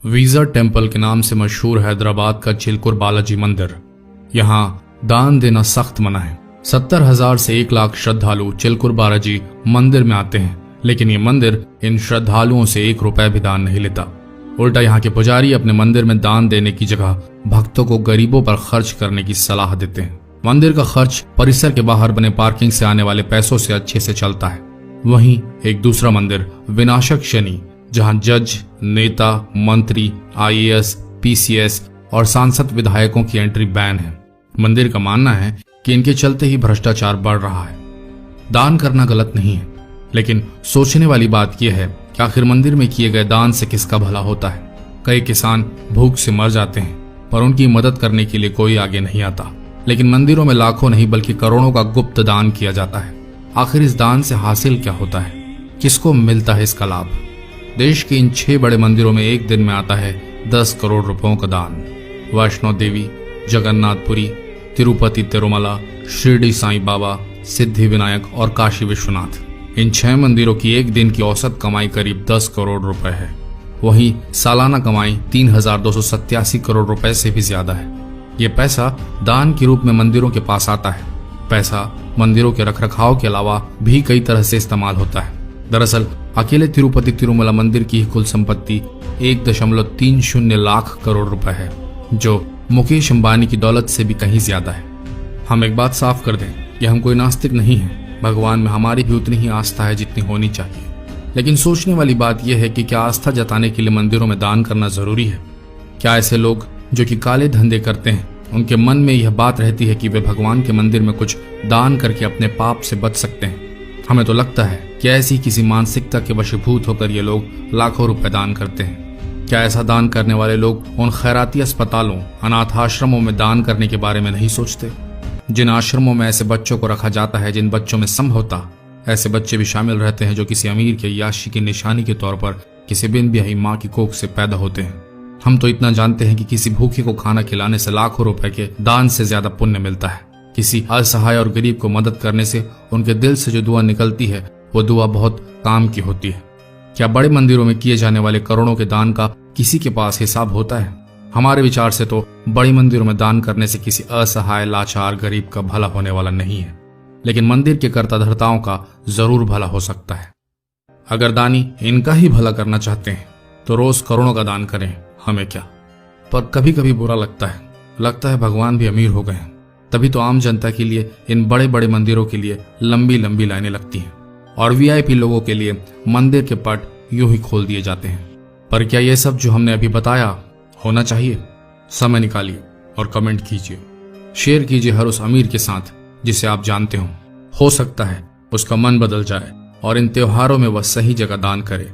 Visa temple के नाम से मशहूर हैदराबाद का चिलकुर बालाजी मंदिर। यहाँ दान देना सख्त मना है। 70,000 से 1 लाख श्रद्धालु चिलकुर बालाजी मंदिर में आते हैं, लेकिन ये मंदिर इन श्रद्धालुओं से 1 रुपए भी दान नहीं लेता। उल्टा यहाँ के पुजारी अपने मंदिर में दान देने की जगह भक्तों को गरीबों पर खर्च करने की सलाह देते हैं। मंदिर का खर्च परिसर के बाहर बने पार्किंग से आने वाले पैसों से अच्छे से चलता है। वहीं एक दूसरा मंदिर विनाशक शनि, जहां जज, नेता, मंत्री, IAS, PCS और सांसद विधायकों की एंट्री बैन है। मंदिर का मानना है कि इनके चलते ही भ्रष्टाचार बढ़ रहा है। दान करना गलत नहीं है, लेकिन सोचने वाली बात यह है कि आखिर मंदिर में किए गए दान से किसका भला होता है। कई किसान भूख से मर जाते हैं, पर उनकी मदद करने के लिए कोई आगे नहीं आता। लेकिन मंदिरों में लाखों नहीं बल्कि करोड़ों का गुप्त दान किया जाता है। आखिर इस दान से हासिल क्या होता है, किसको मिलता है इसका लाभ? देश के इन 6 बड़े मंदिरों में एक दिन में आता है 10 करोड़ रुपयों का दान। वैष्णो देवी, जगन्नाथपुरी, तिरुपति तिरुमला, शिरडी साईं बाबा, सिद्धि विनायक और काशी विश्वनाथ। इन 6 मंदिरों की एक दिन की औसत कमाई करीब 10 करोड़ रुपए है। वहीं सालाना कमाई 3,287 करोड़ रुपए से भी ज्यादा है। ये पैसा दान के रूप में मंदिरों के पास आता है। पैसा मंदिरों के रखरखाव के अलावा भी कई तरह से इस्तेमाल होता है। दरअसल अकेले तिरुपति तिरुमला मंदिर की कुल संपत्ति 1.30 लाख करोड़ रुपए है, जो मुकेश अंबानी की दौलत से भी कहीं ज्यादा है। हम एक बात साफ कर दें कि हम कोई नास्तिक नहीं है। भगवान में हमारी भी उतनी ही आस्था है जितनी होनी चाहिए। लेकिन सोचने वाली बात यह है कि क्या आस्था जताने के लिए मंदिरों में दान करना जरूरी है? क्या ऐसे लोग जो कि काले धंधे करते हैं, उनके मन में यह बात रहती है कि वे भगवान के मंदिर में कुछ दान करके अपने पाप से बच सकते हैं? हमें तो लगता है कि ऐसी किसी मानसिकता के वशीभूत होकर ये लोग लाखों रुपए दान करते हैं। क्या ऐसा दान करने वाले लोग उन खैराती अस्पतालों, अनाथ आश्रमों में दान करने के बारे में नहीं सोचते? जिन आश्रमों में ऐसे बच्चों को रखा जाता है जिन बच्चों में संभवतः ऐसे बच्चे भी शामिल रहते हैं जो किसी अमीर के याशी की निशानी के तौर पर किसी बिन ब्याही माँ की कोख से पैदा होते हैं। हम तो इतना जानते हैं कि किसी भूखे को खाना खिलाने से लाखों रुपए के दान से ज्यादा पुण्य मिलता है। किसी असहाय और गरीब को मदद करने से उनके दिल से जो दुआ निकलती है, वो दुआ बहुत काम की होती है। क्या बड़े मंदिरों में किए जाने वाले करोड़ों के दान का किसी के पास हिसाब होता है? हमारे विचार से तो बड़ी मंदिरों में दान करने से किसी असहाय, लाचार गरीब का भला होने वाला नहीं है, लेकिन मंदिर के कर्ताधर्ताओं का जरूर भला हो सकता है। अगर दानी इनका ही भला करना चाहते हैं तो रोज करोड़ों का दान करें, हमें क्या। पर कभी कभी बुरा लगता है भगवान भी अमीर हो गए हैं। तभी तो आम जनता के लिए इन बड़े बड़े मंदिरों के लिए लंबी लंबी लाइनें लगती हैं और VIP लोगों के लिए मंदिर के पट यूं ही खोल दिए जाते हैं। पर क्या ये सब जो हमने अभी बताया होना चाहिए? समय निकालिए और कमेंट कीजिए, शेयर कीजिए हर उस अमीर के साथ जिसे आप जानते हो सकता है उसका मन बदल जाए और इन त्योहारों में वह सही जगह दान करे।